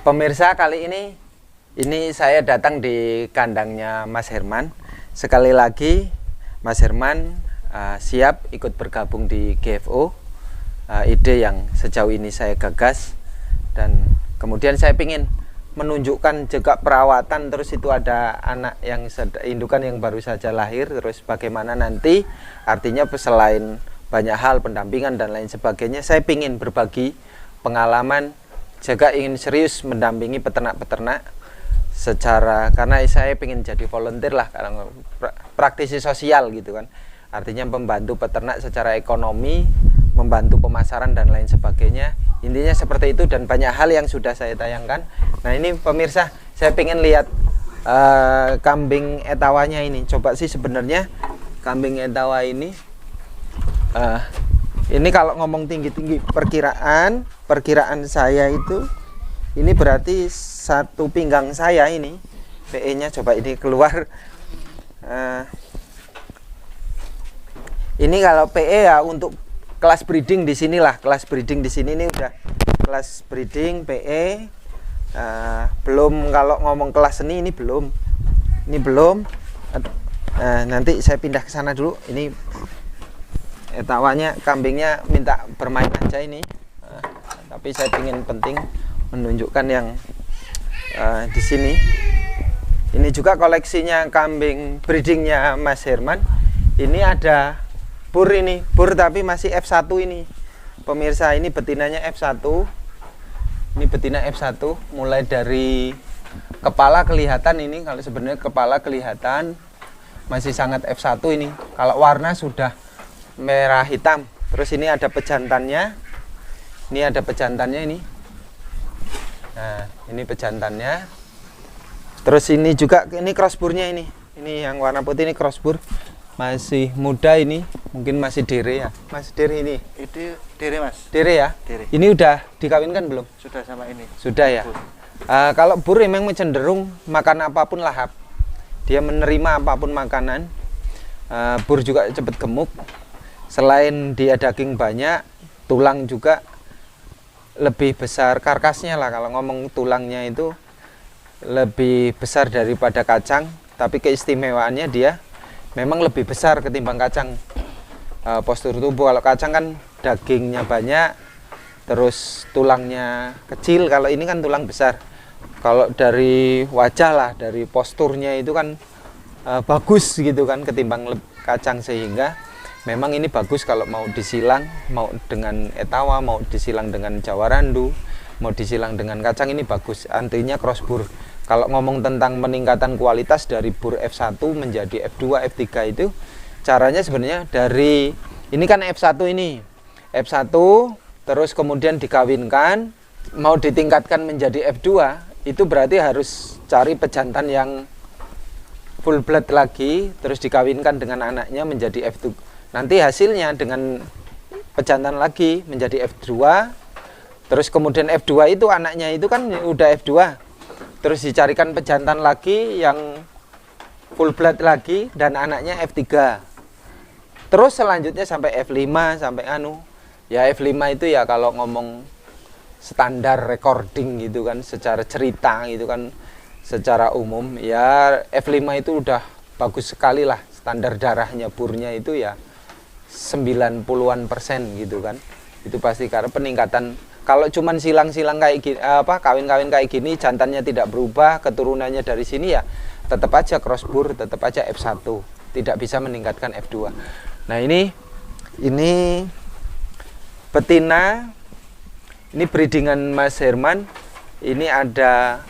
Pemirsa, kali ini saya datang di kandangnya Mas Herman. Sekali lagi Mas Herman siap ikut bergabung di GFO, ide yang sejauh ini saya gagas, dan kemudian saya ingin menunjukkan juga perawatan, terus itu ada anak yang indukan yang baru saja lahir, terus bagaimana nanti, artinya selain banyak hal pendampingan dan lain sebagainya, saya ingin berbagi pengalaman, juga ingin serius mendampingi peternak-peternak secara, karena saya ingin jadi volunteer lah, karena praktisi sosial gitu kan, artinya membantu peternak secara ekonomi, membantu pemasaran dan lain sebagainya. Intinya seperti itu, dan banyak hal yang sudah saya tayangkan. Nah ini pemirsa, saya pengen lihat kambing etawanya ini. Coba sih sebenarnya kambing etawa ini kalau ngomong tinggi-tinggi perkiraan saya itu, ini berarti satu pinggang saya ini PE-nya, coba ini keluar. Ini kalau PE ya untuk kelas breeding di sinilah, kelas breeding di sini ini udah kelas breeding PE. Belum, kalau ngomong kelas seni ini belum. Nanti saya pindah ke sana dulu. Ini etawanya, kambingnya minta bermain aja ini. Tapi saya penting menunjukkan yang di sini. Ini juga koleksinya kambing breedingnya Mas Herman. Ini ada bur, ini bur tapi masih F1 ini. Pemirsa, ini betinanya F1. Ini betina F1, mulai dari kepala kelihatan ini, kalau sebenarnya kepala kelihatan masih sangat F1 ini. Kalau warna sudah merah hitam. Terus ini ada pejantannya. Ini ada pejantannya ini. Nah, ini pejantannya. Terus ini juga, ini crossburnya ini. Ini yang warna putih ini crossbur. Masih muda ini, mungkin masih dere ya. Masih dere ini. Itu dere Mas. Dere ya? Dere. Ini udah dikawinkan belum? Sudah sama ini. Sudah ya. Kalau bur memang cenderung makan apapun lahap. Dia menerima apapun makanan. Bur juga cepat gemuk. Selain dia daging banyak, tulang juga lebih besar karkasnya lah. Kalau ngomong tulangnya itu lebih besar daripada kacang, tapi keistimewaannya dia memang lebih besar ketimbang kacang. Postur tubuh, kalau kacang kan dagingnya banyak, terus tulangnya kecil. Kalau ini kan tulang besar. Kalau dari wajah lah, dari posturnya itu kan bagus gitu kan ketimbang kacang, sehingga memang ini bagus kalau mau disilang, mau dengan etawa, mau disilang dengan Jawa Randu, mau disilang dengan kacang, ini bagus. Artinya crossbur. Kalau ngomong tentang peningkatan kualitas dari bur F1 menjadi F2, F3 itu caranya sebenarnya dari, ini kan F1 ini. F1 terus kemudian dikawinkan, mau ditingkatkan menjadi F2, itu berarti harus cari pejantan yang full blood lagi, terus dikawinkan dengan anaknya menjadi F2. Nanti hasilnya dengan pejantan lagi menjadi F2, terus kemudian F2 itu anaknya itu kan udah F2, terus dicarikan pejantan lagi yang full blood lagi dan anaknya F3, terus selanjutnya sampai F5, sampai ya F5 itu ya kalau ngomong standar recording gitu kan, secara cerita gitu kan, secara umum ya F5 itu udah bagus sekali lah. Standar darahnya burnya itu ya 90-an% gitu kan. Itu pasti karena peningkatan. Kalau cuman silang-silang kayak gini, kawin-kawin kayak gini, jantannya tidak berubah, keturunannya dari sini ya tetap aja crossbur, tetap aja F1, tidak bisa meningkatkan F2. Nah ini betina, ini breedingan Mas Herman. Ini ada,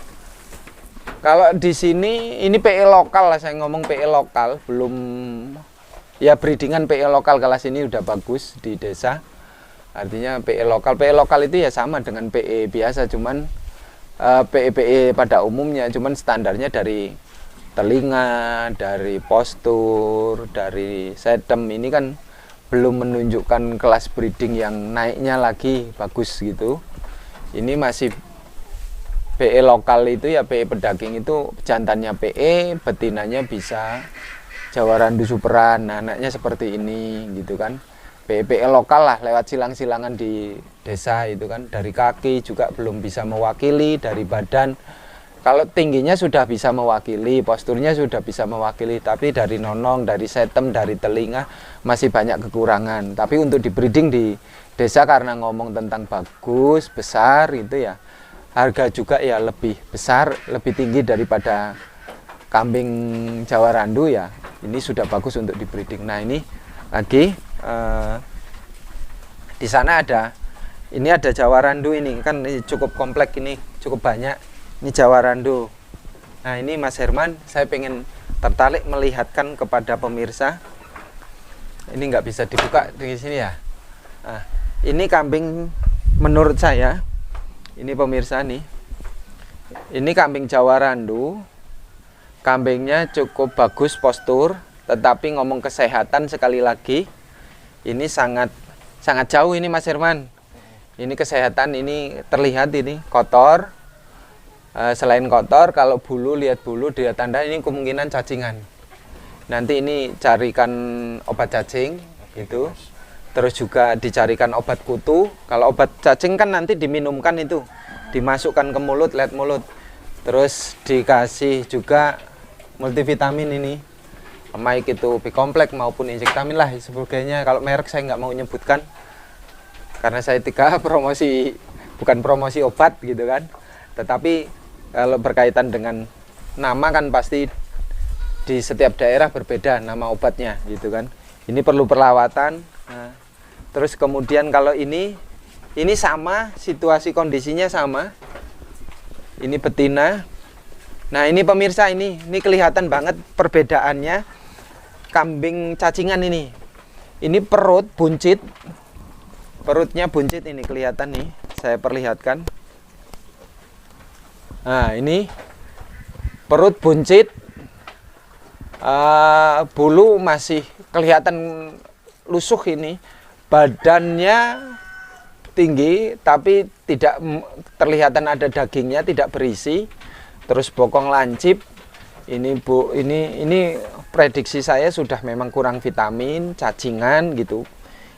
kalau di sini ini PE lokal lah, saya ngomong PE lokal, belum ya breedingan PE lokal. Kelas ini udah bagus di desa. Artinya PE lokal itu ya sama dengan PE biasa, cuman PE pada umumnya, cuman standarnya dari telinga, dari postur, dari sedem. Ini kan belum menunjukkan kelas breeding yang naiknya lagi bagus gitu. Ini masih PE lokal itu ya, PE pedaging itu jantannya PE, betinanya bisa Jawa Randu Superan, anaknya seperti ini gitu kan. PEPE lokal lah, lewat silang-silangan di desa itu kan. Dari kaki juga belum bisa mewakili, dari badan kalau tingginya sudah bisa mewakili, posturnya sudah bisa mewakili, tapi dari nonong, dari setem, dari telinga masih banyak kekurangan. Tapi untuk di breeding di desa karena ngomong tentang bagus, besar itu ya, harga juga ya lebih besar, lebih tinggi daripada kambing Jawa Randu ya. Ini sudah bagus untuk di breeding. Nah ini lagi di sana ini ada Jawa Randu, ini kan cukup kompleks, ini cukup banyak. Ini Jawa Randu. Nah ini Mas Herman, saya pengen tertarik melihatkan kepada pemirsa. Ini nggak bisa dibuka di sini ya. Nah, ini kambing menurut saya, ini pemirsa nih. Ini kambing Jawa Randu. Kambingnya cukup bagus postur, tetapi ngomong kesehatan sekali lagi, ini sangat jauh ini Mas Herman. Ini kesehatan, ini terlihat ini kotor. Selain kotor, kalau bulu, lihat bulu, dia tanda ini kemungkinan cacingan. Nanti ini carikan obat cacing itu, terus juga dicarikan obat kutu. Kalau obat cacing kan nanti diminumkan itu, dimasukkan ke mulut, lihat mulut. Terus dikasih juga multivitamin ini, baik itu bikompleks maupun injektamin lah sebagainya. Kalau merek saya nggak mau nyebutkan, karena saya tidak promosi, bukan promosi obat gitu kan. Tetapi kalau berkaitan dengan nama kan pasti di setiap daerah berbeda nama obatnya gitu kan. Ini perlu perawatan. Nah, terus kemudian kalau ini sama, situasi kondisinya sama. Ini betina. Nah ini pemirsa, ini kelihatan banget perbedaannya kambing cacingan ini. Ini perut buncit, perutnya buncit, ini kelihatan nih, saya perlihatkan. Nah ini perut buncit, bulu masih kelihatan lusuh ini, badannya tinggi tapi tidak terlihatan ada dagingnya, tidak berisi, terus bokong lancip. Ini Bu, ini prediksi saya sudah memang kurang vitamin, cacingan gitu.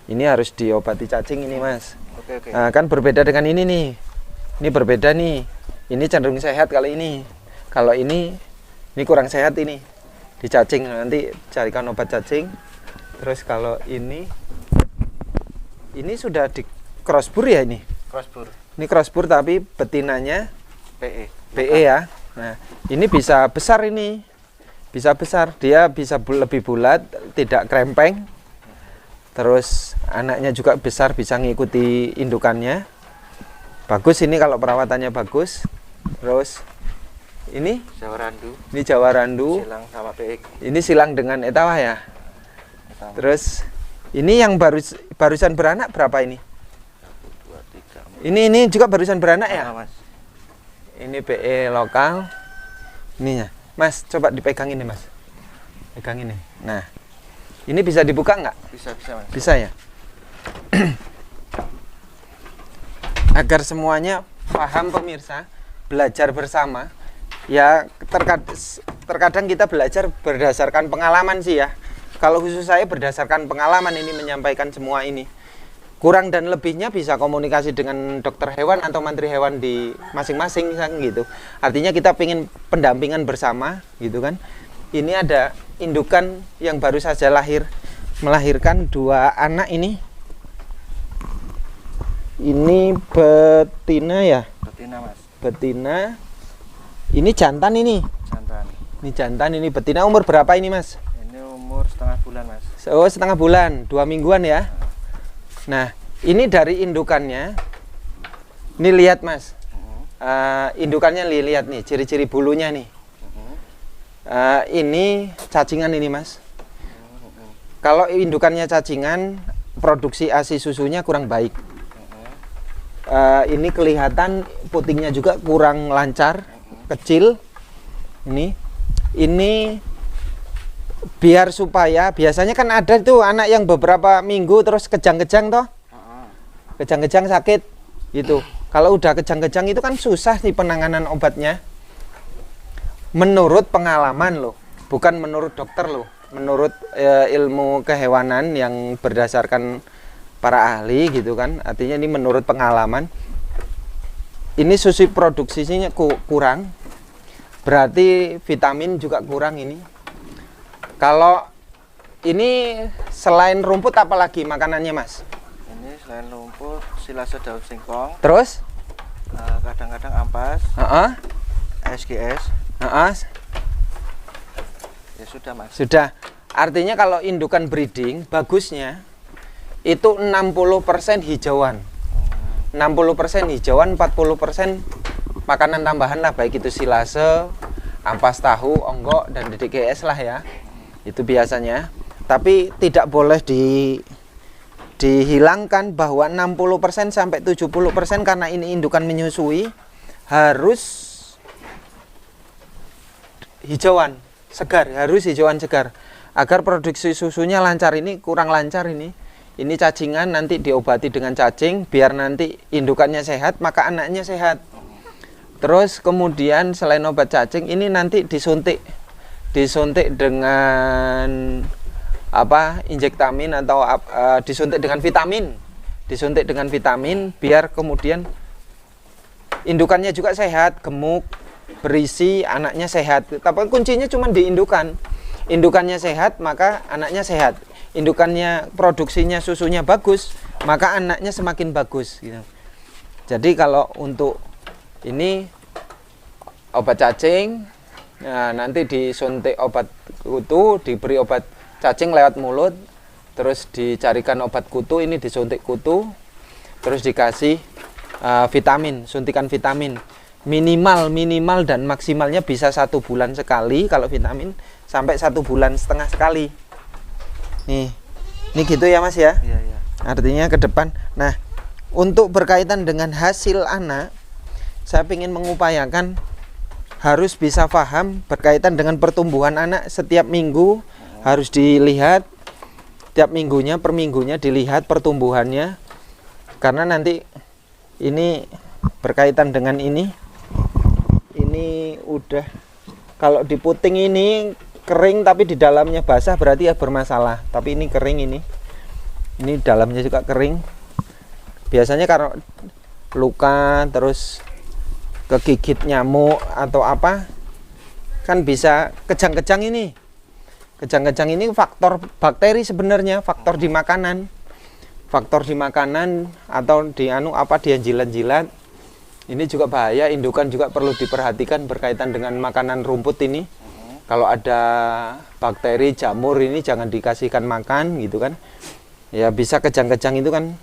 Ini harus diobati cacing ini Mas. Oke. Nah, kan berbeda dengan ini nih. Ini berbeda nih. Ini cenderung sehat kali ini. Kalau ini kurang sehat ini. Dicacing, nanti carikan obat cacing. Terus kalau ini sudah di crossbur ya ini. Crossbur. Ini crossbur tapi betinanya PE ya. Nah, ini bisa besar ini. Bisa besar, dia bisa lebih bulat, tidak krempeng. Terus anaknya juga besar, bisa ngikuti indukannya. Bagus ini kalau perawatannya bagus. Terus ini Jawa Randu. Ini Jawa Randu. Silang sama PE. Ini silang dengan etawa ya. Etawa. Terus ini yang barusan beranak berapa ini? 2, 3. Ini juga barusan beranak ya? Mas. Ini PE lokal. Ininya. Mas, coba dipegangin nih Mas. Pegangin nih. Nah. Ini bisa dibuka nggak? Bisa Mas. Bisa ya? Agar semuanya paham pemirsa, belajar bersama. Ya terkadang kita belajar berdasarkan pengalaman sih ya. Kalau khusus saya berdasarkan pengalaman ini menyampaikan semua ini. Kurang dan lebihnya bisa komunikasi dengan dokter hewan atau mantri hewan di masing-masing gitu. Artinya kita pengen pendampingan bersama gitu kan. Ini ada indukan yang baru saja melahirkan 2 anak ini. Ini betina ya? Betina Mas. Betina. Ini jantan ini. Jantan. Ini jantan, ini betina umur berapa ini Mas? Ini umur setengah bulan Mas. Oh, setengah bulan, 2 mingguan ya. Nah, ini dari indukannya. Ini lihat Mas. Indukannya lihat nih, ciri-ciri bulunya nih. Ini cacingan ini Mas. Kalau indukannya cacingan, produksi ASI susunya kurang baik. Ini kelihatan putingnya juga kurang lancar, kecil. Ini biar supaya biasanya kan ada tuh anak yang beberapa minggu terus kejang-kejang toh, kejang-kejang sakit gitu. Kalau udah kejang-kejang itu kan susah sih penanganan obatnya. Menurut pengalaman loh, bukan menurut dokter loh, menurut ilmu kehewanan yang berdasarkan para ahli gitu kan. Artinya ini menurut pengalaman. Ini susu produksinya kurang, berarti vitamin juga kurang ini. Kalau ini selain rumput apalagi makanannya Mas? Ini selain rumput, silase daun singkong. Terus? Kadang-kadang ampas. SGS. Ya sudah Mas. Sudah. Artinya kalau indukan breeding bagusnya itu 60% hijauan. 60% hijauan, 40% makanan tambahan lah, baik itu silase, ampas tahu, onggok, dan DDGS lah ya. Itu biasanya. Tapi tidak boleh dihilangkan bahwa 60% sampai 70% karena ini indukan menyusui harus hijauan segar, harus hijauan segar agar produksi susunya lancar. Ini kurang lancar ini. Ini cacingan, nanti diobati dengan cacing biar nanti indukannya sehat, maka anaknya sehat. Terus kemudian selain obat cacing ini nanti disuntik dengan injektamin atau disuntik dengan vitamin biar kemudian indukannya juga sehat, gemuk, berisi, anaknya sehat. Tapi kuncinya cuma di indukannya sehat maka anaknya sehat. Indukannya produksinya susunya bagus maka anaknya semakin bagus gitu. Jadi kalau untuk ini obat cacing, nah, nanti disuntik obat kutu, diberi obat cacing lewat mulut, terus dicarikan obat kutu, ini disuntik kutu, terus dikasih vitamin, suntikan vitamin minimal dan maksimalnya bisa 1 bulan sekali kalau vitamin, sampai 1 bulan setengah sekali. Nih, ini gitu ya Mas ya. Iya. Artinya ke depan. Nah, untuk berkaitan dengan hasil anak, saya ingin mengupayakan harus bisa paham berkaitan dengan pertumbuhan anak. Setiap minggu harus dilihat, tiap minggunya per minggunya dilihat pertumbuhannya, karena nanti ini berkaitan dengan ini udah, kalau diputing ini kering tapi di dalamnya basah berarti ya bermasalah. Tapi ini kering, ini dalamnya juga kering. Biasanya kalau luka terus kegigit nyamuk atau apa kan bisa kejang-kejang ini. Kejang-kejang ini faktor bakteri sebenarnya, faktor di makanan atau di dia jilat-jilat. Ini juga bahaya, indukan juga perlu diperhatikan berkaitan dengan makanan rumput ini. Kalau ada bakteri, jamur ini jangan dikasihkan makan gitu kan. Ya bisa kejang-kejang itu kan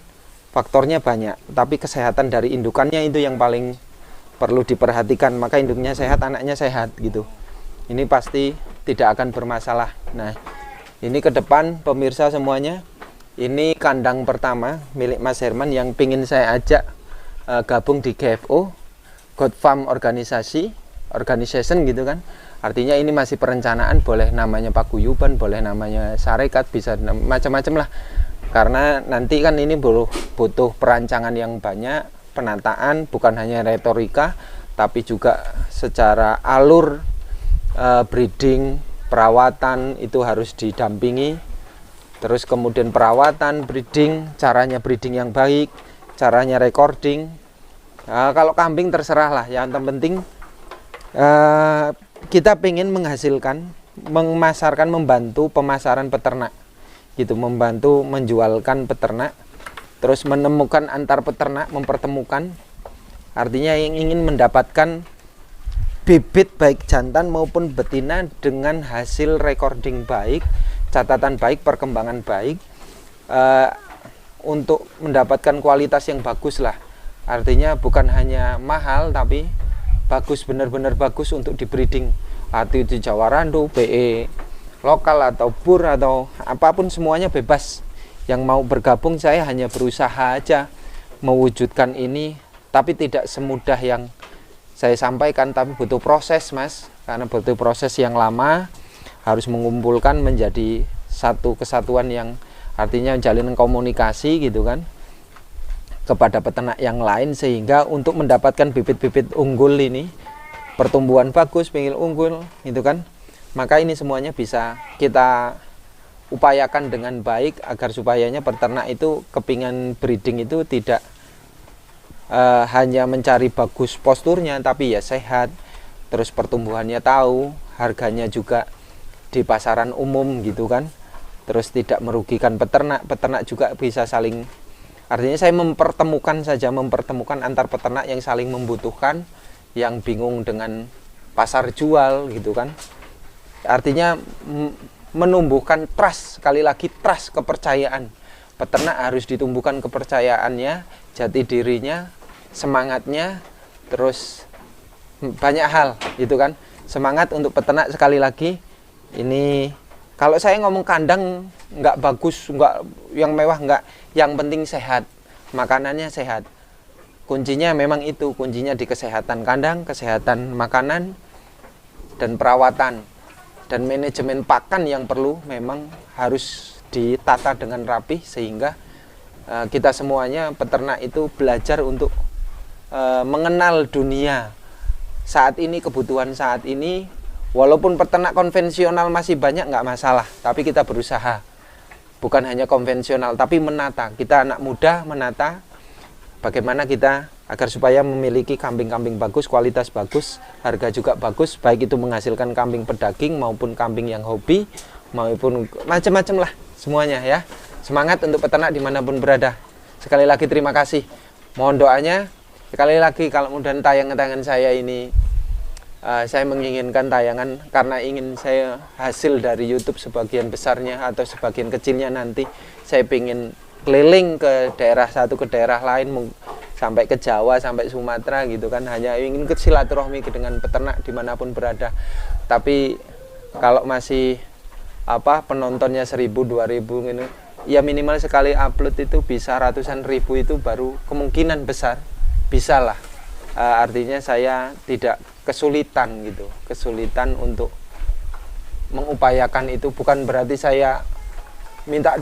faktornya banyak, tapi kesehatan dari indukannya itu yang paling perlu diperhatikan. Maka induknya sehat, anaknya sehat gitu. Ini pasti tidak akan bermasalah. Nah, ini ke depan pemirsa semuanya, ini kandang pertama milik Mas Herman yang pingin saya ajak gabung di GFO, God Farm Organization gitu kan. Artinya ini masih perencanaan, boleh namanya paguyuban, boleh namanya sarekat, bisa macam-macam lah. Karena nanti kan ini butuh perancangan yang banyak, penataan, bukan hanya retorika, tapi juga secara alur breeding, perawatan itu harus didampingi. Terus kemudian perawatan, breeding, caranya breeding yang baik, caranya recording. Nah, kalau kambing terserah lah, yang penting kita ingin menghasilkan, memasarkan, membantu pemasaran peternak gitu, membantu menjualkan peternak, terus menemukan antar peternak, mempertemukan, artinya yang ingin mendapatkan bibit baik jantan maupun betina dengan hasil recording baik, catatan baik, perkembangan baik, untuk mendapatkan kualitas yang bagus lah. Artinya bukan hanya mahal tapi bagus, benar-benar bagus untuk di breeding. Atau itu Jawa Randu, BE lokal atau bur atau apapun, semuanya bebas. Yang mau bergabung, saya hanya berusaha aja mewujudkan ini, tapi tidak semudah yang saya sampaikan, tapi butuh proses Mas, karena butuh proses yang lama, harus mengumpulkan menjadi satu kesatuan yang artinya menjalin komunikasi gitu kan kepada peternak yang lain, sehingga untuk mendapatkan bibit-bibit unggul ini, pertumbuhan bagus, pinggil unggul gitu kan, maka ini semuanya bisa kita upayakan dengan baik agar supayanya peternak itu kepingan breeding itu tidak hanya mencari bagus posturnya, tapi ya sehat, terus pertumbuhannya tahu, harganya juga di pasaran umum gitu kan, terus tidak merugikan peternak juga bisa saling, artinya saya mempertemukan antar peternak yang saling membutuhkan, yang bingung dengan pasar jual gitu kan, artinya menumbuhkan trust, sekali lagi trust, kepercayaan. Peternak harus ditumbuhkan kepercayaannya, jati dirinya, semangatnya, terus banyak hal gitu kan. Semangat untuk peternak sekali lagi. Ini kalau saya ngomong kandang nggak bagus, nggak yang mewah, nggak, yang penting sehat, makanannya sehat. Kuncinya memang itu, kuncinya di kesehatan kandang, kesehatan makanan, dan perawatan. Dan manajemen pakan yang perlu memang harus ditata dengan rapi, sehingga kita semuanya peternak itu belajar untuk mengenal dunia saat ini, kebutuhan saat ini. Walaupun peternak konvensional masih banyak, nggak masalah, tapi kita berusaha bukan hanya konvensional tapi menata. Kita anak muda menata bagaimana kita agar supaya memiliki kambing-kambing bagus, kualitas bagus, harga juga bagus, baik itu menghasilkan kambing pedaging maupun kambing yang hobi, maupun macam-macam lah semuanya ya. Semangat untuk peternak dimanapun berada. Sekali lagi terima kasih, mohon doanya. Sekali lagi, kalau mudah tayangan saya ini, saya menginginkan tayangan karena ingin saya hasil dari YouTube sebagian besarnya atau sebagian kecilnya nanti saya ingin keliling ke daerah satu ke daerah lain, sampai ke Jawa, sampai Sumatera gitu kan, hanya ingin ke silaturahmi dengan peternak dimanapun berada. Tapi kalau masih penontonnya 1000, 2000 ini, ya minimal sekali upload itu bisa ratusan ribu, itu baru kemungkinan besar bisa lah. Artinya saya tidak kesulitan gitu, kesulitan untuk mengupayakan itu. Bukan berarti saya minta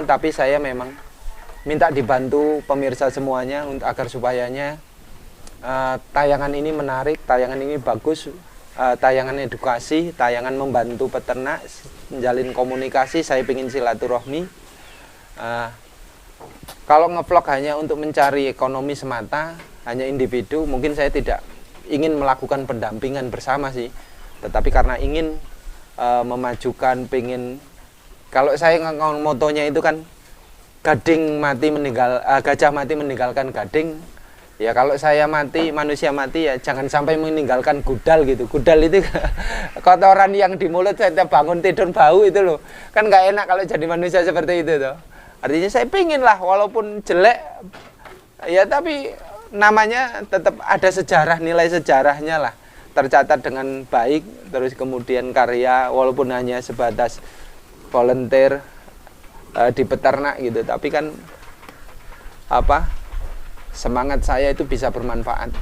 tapi saya memang minta dibantu pemirsa semuanya untuk agar supayanya tayangan ini menarik, tayangan ini bagus, tayangan edukasi, tayangan membantu peternak menjalin komunikasi. Saya ingin silaturahmi. Kalau ngevlog hanya untuk mencari ekonomi semata, hanya individu, mungkin saya tidak ingin melakukan pendampingan bersama sih, tetapi karena ingin memajukan, pengen, kalau saya ngomong motonya itu kan gajah mati meninggalkan gading. Ya kalau saya mati, manusia mati, ya jangan sampai meninggalkan gudal gitu. Gudal itu kotoran yang di mulut, saya bangun tidur bau itu loh. Kan nggak enak kalau jadi manusia seperti itu tuh. Artinya saya pingin lah, walaupun jelek, ya tapi namanya tetap ada sejarah, nilai sejarahnya lah. Tercatat dengan baik, terus kemudian karya, walaupun hanya sebatas volunteer di peternak gitu, tapi kan semangat saya itu bisa bermanfaat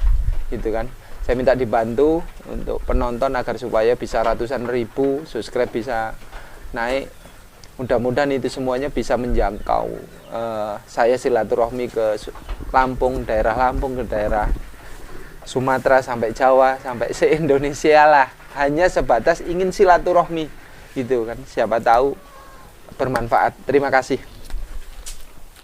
gitu kan. Saya minta dibantu untuk penonton agar supaya bisa ratusan ribu, subscribe bisa naik. Mudah-mudahan itu semuanya bisa menjangkau. Saya silaturahmi ke Lampung, daerah Lampung, ke daerah Sumatera, sampai Jawa, sampai se-Indonesia lah. Hanya sebatas ingin silaturahmi gitu kan, siapa tahu bermanfaat. Terima kasih.